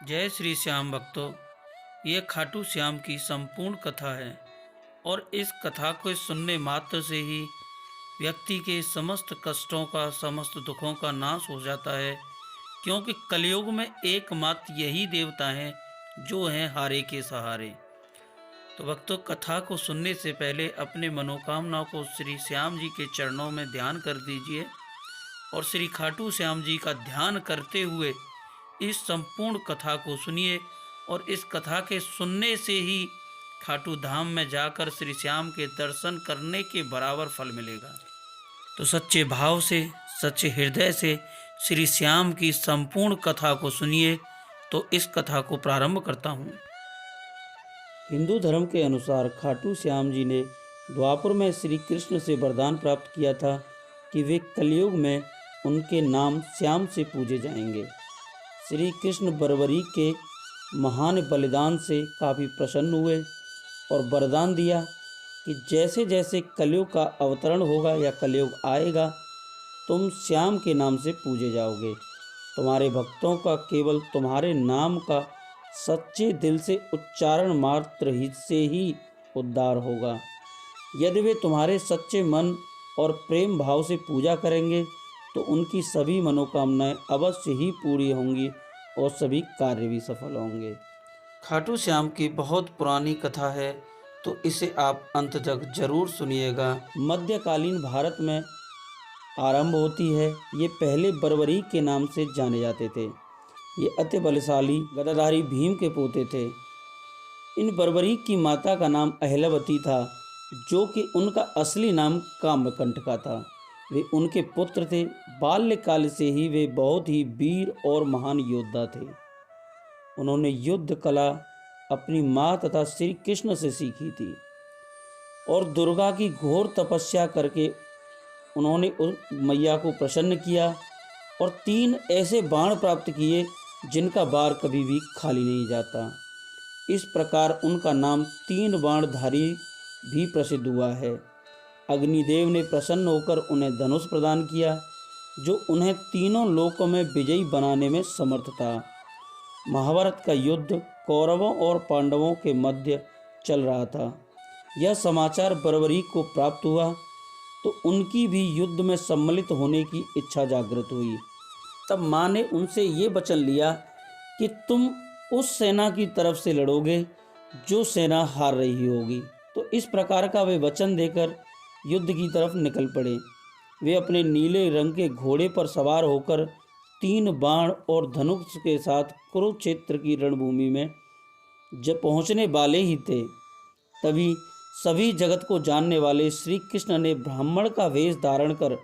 जय श्री श्याम भक्तों। ये खाटू श्याम की संपूर्ण कथा है और इस कथा को सुनने मात्र से ही व्यक्ति के समस्त कष्टों का, समस्त दुखों का नाश हो जाता है, क्योंकि कलयुग में एकमात्र यही देवता हैं जो हैं हारे के सहारे। तो भक्तों, कथा को सुनने से पहले अपने मनोकामना को श्री श्याम जी के चरणों में ध्यान कर दीजिए और श्री खाटू श्याम जी का ध्यान करते हुए इस संपूर्ण कथा को सुनिए और इस कथा के सुनने से ही खाटू धाम में जाकर श्री श्याम के दर्शन करने के बराबर फल मिलेगा। तो सच्चे भाव से, सच्चे हृदय से श्री श्याम की संपूर्ण कथा को सुनिए। तो इस कथा को प्रारंभ करता हूँ। हिंदू धर्म के अनुसार खाटू श्याम जी ने द्वापर में श्री कृष्ण से वरदान प्राप्त किया था कि वे कलयुग में उनके नाम श्याम से पूजे जाएंगे। श्री कृष्ण बरबरी के महान बलिदान से काफ़ी प्रसन्न हुए और वरदान दिया कि जैसे जैसे कलयुग का अवतरण होगा या कलयुग आएगा, तुम श्याम के नाम से पूजे जाओगे। तुम्हारे भक्तों का केवल तुम्हारे नाम का सच्चे दिल से उच्चारण मात्र ही से ही उद्धार होगा। यदि वे तुम्हारे सच्चे मन और प्रेम भाव से पूजा करेंगे तो उनकी सभी मनोकामनाएं अवश्य ही पूरी होंगी और सभी कार्य भी सफल होंगे। खाटू श्याम की बहुत पुरानी कथा है, तो इसे आप अंत तक जरूर सुनिएगा। मध्यकालीन भारत में आरंभ होती है। ये पहले बरबरी के नाम से जाने जाते थे। ये अति बलशाली गदाधारी भीम के पोते थे। इन बरबरी की माता का नाम अहिल्यावती था, जो कि उनका असली नाम कामकंटका था। वे उनके पुत्र थे। बाल्यकाल से ही वे बहुत ही वीर और महान योद्धा थे। उन्होंने युद्ध कला अपनी माँ तथा श्री कृष्ण से सीखी थी और दुर्गा की घोर तपस्या करके उन्होंने उस मैया को प्रसन्न किया और 3 ऐसे बाण प्राप्त किए जिनका बार कभी भी खाली नहीं जाता। इस प्रकार उनका नाम 3 बाणधारी भी प्रसिद्ध हुआ है। अग्निदेव ने प्रसन्न होकर उन्हें धनुष प्रदान किया, जो उन्हें तीनों लोकों में विजयी बनाने में समर्थ था। महाभारत का युद्ध कौरवों और पांडवों के मध्य चल रहा था। यह समाचार बरबरी को प्राप्त हुआ तो उनकी भी युद्ध में सम्मिलित होने की इच्छा जागृत हुई। तब माँ ने उनसे ये वचन लिया कि तुम उस सेना की तरफ से लड़ोगे जो सेना हार रही होगी। तो इस प्रकार का वे वचन देकर युद्ध की तरफ निकल पड़े। वे अपने नीले रंग के घोड़े पर सवार होकर 3 बाण और धनुष के साथ कुरुक्षेत्र की रणभूमि में जब पहुंचने वाले ही थे, तभी सभी जगत को जानने वाले श्री कृष्ण ने ब्राह्मण का वेश धारण कर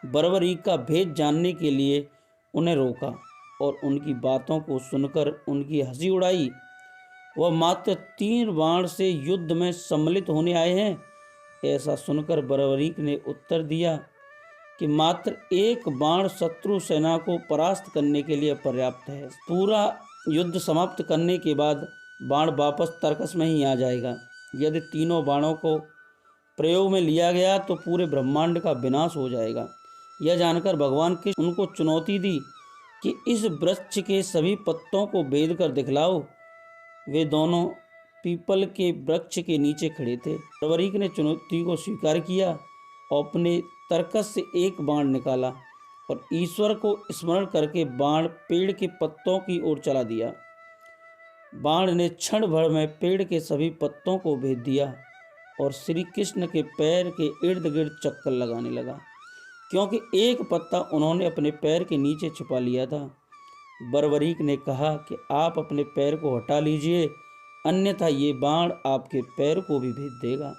बरबरी का भेद जानने के लिए उन्हें रोका और उनकी बातों को सुनकर उनकी हंसी उड़ाई। वह मात्र 3 बाण से युद्ध में सम्मिलित होने आए हैं। ऐसा सुनकर बरबरी ने उत्तर दिया कि मात्र 1 बाण शत्रु सेना को परास्त करने के लिए पर्याप्त है। पूरा युद्ध समाप्त करने के बाद बाण वापस तर्कस में ही आ जाएगा। यदि तीनों बाणों को प्रयोग में लिया गया तो पूरे ब्रह्मांड का विनाश हो जाएगा। यह जानकर भगवान कृष्ण उनको चुनौती दी कि इस वृक्ष के सभी पत्तों को भेद कर दिखलाओ। वे दोनों पीपल के वृक्ष के नीचे खड़े थे। बरबरी ने चुनौती को स्वीकार किया और अपने तर्कस से 1 बाण निकाला और ईश्वर को स्मरण करके बाण पेड़ के पत्तों की ओर चला दिया। बाण ने क्षण भर में पेड़ के सभी पत्तों को भेद दिया और श्री कृष्ण के पैर के इर्द गिर्द चक्कर लगाने लगा, क्योंकि 1 पत्ता उन्होंने अपने पैर के नीचे छुपा लिया था। बरबरीक ने कहा कि आप अपने पैर को हटा लीजिए, अन्यथा ये बाण आपके पैर को भी भेद देगा।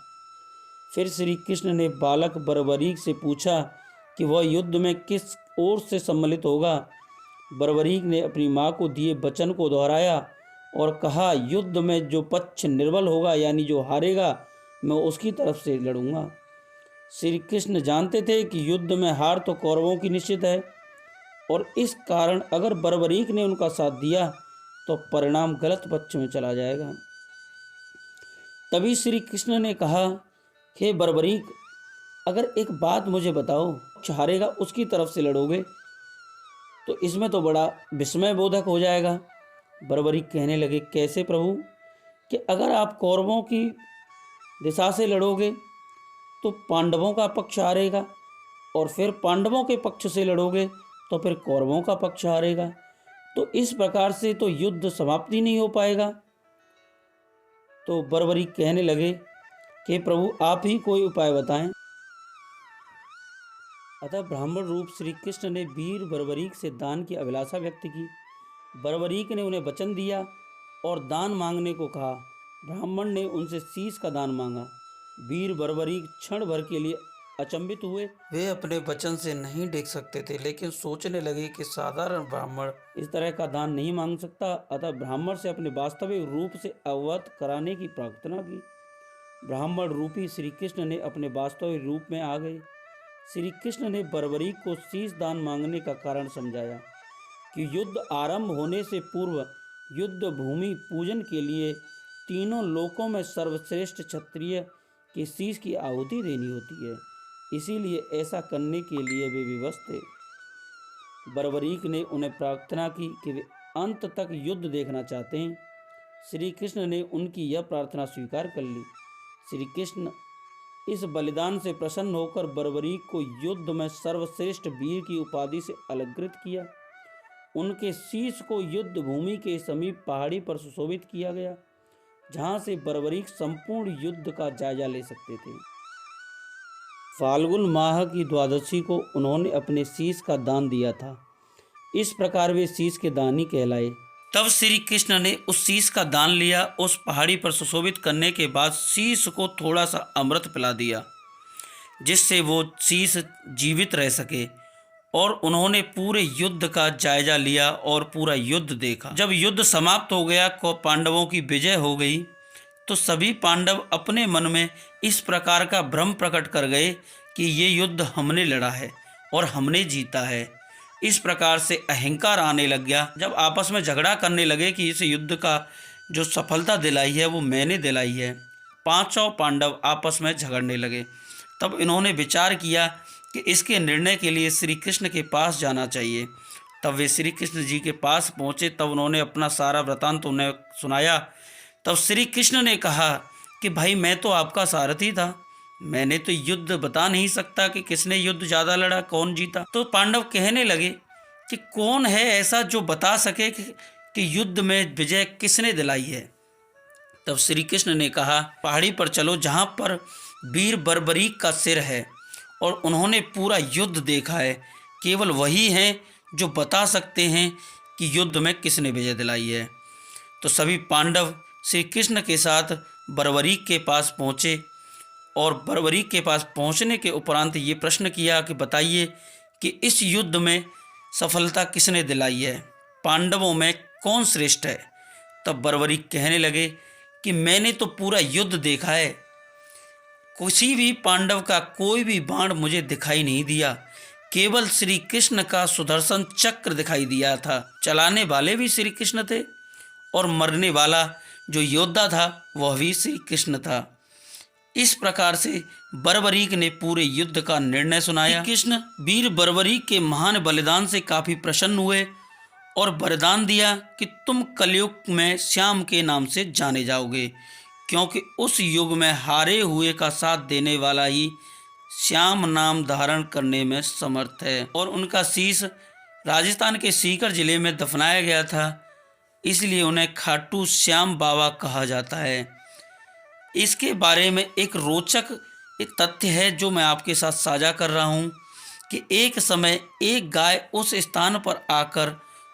फिर श्री कृष्ण ने बालक बरबरीक से पूछा कि वह युद्ध में किस ओर से सम्मिलित होगा। बरबरीक ने अपनी माँ को दिए वचन को दोहराया और कहा, युद्ध में जो पक्ष निर्बल होगा, यानी जो हारेगा, मैं उसकी तरफ से लड़ूंगा। श्री कृष्ण जानते थे कि युद्ध में हार तो कौरवों की निश्चित है और इस कारण अगर बरबरीक ने उनका साथ दिया तो परिणाम गलत पक्ष में चला जाएगा। तभी श्री कृष्ण ने कहा, हे बरबरीक, अगर एक बात मुझे बताओ, हारेगा उसकी तरफ से लड़ोगे तो इसमें तो बड़ा विस्मय बोधक हो जाएगा। बर्बरीक कहने लगे, कैसे प्रभु? कि अगर आप कौरवों की दिशा से लड़ोगे तो पांडवों का पक्ष हारेगा, और फिर पांडवों के पक्ष से लड़ोगे तो फिर कौरवों का पक्ष हारेगा। तो इस प्रकार से तो युद्ध समाप्ति नहीं हो पाएगा। तो बर्बरीक कहने लगे कि प्रभु आप ही कोई उपाय बताएं। अतः ब्राह्मण रूप श्री कृष्ण ने वीर बर्बरीक से दान की अभिलाषा व्यक्त की। बर्बरीक ने उन्हें वचन दिया और दान मांगने को कहा। ब्राह्मण ने उनसे शीश का दान मांगा। वीर बर्बरीक क्षण भर के लिए अचंभित हुए। वे अपने वचन से नहीं देख सकते थे, लेकिन सोचने लगे कि साधारण ब्राह्मण इस तरह का दान नहीं मांग सकता। अतः ब्राह्मण से अपने वास्तविक रूप से अवगत कराने की प्रार्थना की। ब्राह्मण रूपी श्री कृष्ण ने अपने वास्तविक रूप में आ गए। श्री कृष्ण ने बर्बरीक को शीश दान मांगने का कारण समझाया कि युद्ध आरंभ होने से पूर्व युद्ध भूमि पूजन के लिए तीनों लोकों में सर्वश्रेष्ठ क्षत्रिय के शीश की आहुति देनी होती है, इसीलिए ऐसा करने के लिए वे विवश थे। बर्बरीक ने उन्हें प्रार्थना की कि वे अंत तक युद्ध देखना चाहते हैं। श्री कृष्ण ने उनकी यह प्रार्थना स्वीकार कर ली। श्री कृष्ण इस बलिदान से प्रसन्न होकर बर्बरीक को युद्ध में सर्वश्रेष्ठ वीर की उपाधि से अलंकृत किया। उनके शीश को युद्ध भूमि के समीप पहाड़ी पर सुशोभित किया गया, जहां से बर्बरीक संपूर्ण युद्ध का जायजा ले सकते थे। फाल्गुन माह की द्वादशी को उन्होंने अपने शीश का दान दिया था। इस प्रकार वे शीश के दानी कहलाए। तब श्री कृष्ण ने उस शीश का दान लिया। उस पहाड़ी पर सुशोभित करने के बाद शीश को थोड़ा सा अमृत पिला दिया, जिससे वो शीश जीवित रह सके, और उन्होंने पूरे युद्ध का जायजा लिया और पूरा युद्ध देखा। जब युद्ध समाप्त हो गया को पांडवों की विजय हो गई, तो सभी पांडव अपने मन में इस प्रकार का भ्रम प्रकट कर गए कि ये युद्ध हमने लड़ा है और हमने जीता है। इस प्रकार से अहंकार आने लग गया। जब आपस में झगड़ा करने लगे कि इस युद्ध का जो सफलता दिलाई है वो मैंने दिलाई है, पांचों पांडव आपस में झगड़ने लगे। तब इन्होंने विचार किया कि इसके निर्णय के लिए श्री कृष्ण के पास जाना चाहिए। तब वे श्री कृष्ण जी के पास पहुँचे। तब उन्होंने अपना सारा वृतांत उन्हें सुनाया। तब श्री कृष्ण ने कहा कि भाई मैं तो आपका सारथी था, मैंने तो युद्ध बता नहीं सकता कि किसने युद्ध ज़्यादा लड़ा, कौन जीता। तो पांडव कहने लगे कि कौन है ऐसा जो बता सके कि युद्ध में विजय किसने दिलाई है। तब श्री कृष्ण ने कहा, पहाड़ी पर चलो जहाँ पर वीर बर्बरीक का सिर है और उन्होंने पूरा युद्ध देखा है, केवल वही हैं जो बता सकते हैं कि युद्ध में किसने विजय दिलाई है। तो सभी पांडव श्री कृष्ण के साथ बर्बरीक के पास पहुँचे, और बर्बरीक के पास पहुंचने के उपरांत ये प्रश्न किया कि बताइए कि इस युद्ध में सफलता किसने दिलाई है, पांडवों में कौन श्रेष्ठ है। तब बर्बरीक कहने लगे कि मैंने तो पूरा युद्ध देखा है, किसी भी पांडव का कोई भी बाण मुझे दिखाई नहीं दिया, केवल श्री कृष्ण का सुदर्शन चक्र दिखाई दिया था। चलाने वाले भी श्री कृष्ण थे और मरने वाला जो योद्धा था वह भी श्री कृष्ण था। इस प्रकार से बर्बरीक ने पूरे युद्ध का निर्णय सुनाया। कृष्ण वीर बर्बरीक के महान बलिदान से काफी प्रसन्न हुए और वरदान दिया कि तुम कलयुग में श्याम के नाम से जाने जाओगे, क्योंकि उस युग में हारे हुए का साथ देने वाला ही श्याम नाम धारण करने में समर्थ है। और उनका शीश राजस्थान के सीकर जिले में दफनाया गया था, इसलिए उन्हें खाटू श्याम बाबा कहा जाता है। इसके बारे में एक रोचक तथ्य है जो मैं आपके साथ साझा कर रहा हूँ कि एक समय एक गाय उस स्थान पर आकर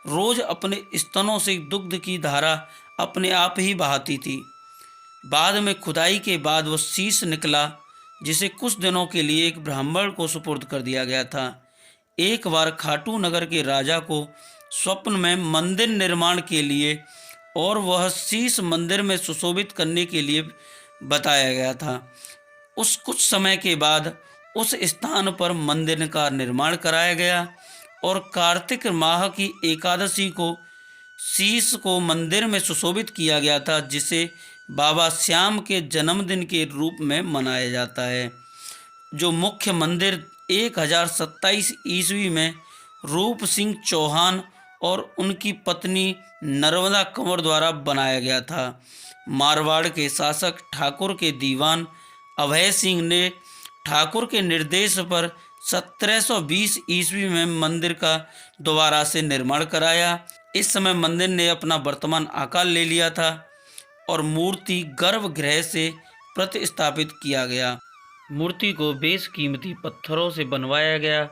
रोज अपने स्तनों से दुग्ध की धारा अपने आप ही बहाती थी। बाद में खुदाई के बाद वह शीश निकला, जिसे कुछ दिनों के लिए एक ब्राह्मण को सुपुर्द कर दिया गया था। एक बार खाटू नगर के राजा को स्वप्न में मंदिर निर्माण के लिए और वह शीश मंदिर में सुशोभित करने के लिए बताया गया था। उस कुछ समय के बाद उस स्थान पर मंदिर का निर्माण कराया गया और कार्तिक माह की एकादशी को शीश को मंदिर में सुशोभित किया गया था, जिसे बाबा श्याम के जन्मदिन के रूप में मनाया जाता है। जो मुख्य मंदिर 1027 ईस्वी में रूप सिंह चौहान और उनकी पत्नी नर्मदा कंवर द्वारा बनाया गया था। मारवाड़ के शासक ठाकुर के दीवान अभय सिंह ने ठाकुर के निर्देश पर 1720 ईस्वी में मंदिर का दोबारा से निर्माण कराया। इस समय मंदिर ने अपना वर्तमान आकार ले लिया था और मूर्ति गर्भगृह से प्रतिस्थापित किया गया। मूर्ति को बेशकीमती पत्थरों से बनवाया गया।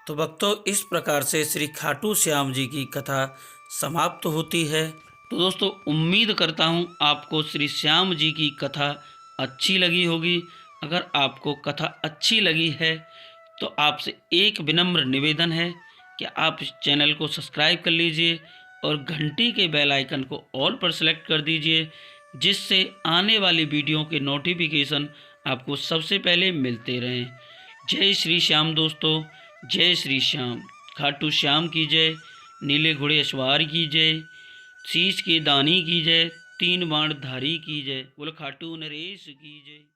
तो भक्तों, इस प्रकार से श्री खाटू श्याम जी की कथा समाप्त होती है। तो दोस्तों, उम्मीद करता हूँ आपको श्री श्याम जी की कथा अच्छी लगी होगी। अगर आपको कथा अच्छी लगी है तो आपसे एक विनम्र निवेदन है कि आप इस चैनल को सब्सक्राइब कर लीजिए और घंटी के बेल आइकन को ऑल पर सेलेक्ट कर दीजिए, जिससे आने वाली वीडियो के नोटिफिकेशन आपको सबसे पहले मिलते रहें। जय श्री श्याम दोस्तों, जय श्री श्याम। खाटू श्याम की जय, नीले घोड़े अश्वार की जय, शीश के दानी की जय, तीन बाण धारी की जय, बोलो खाटू नरेश की जय।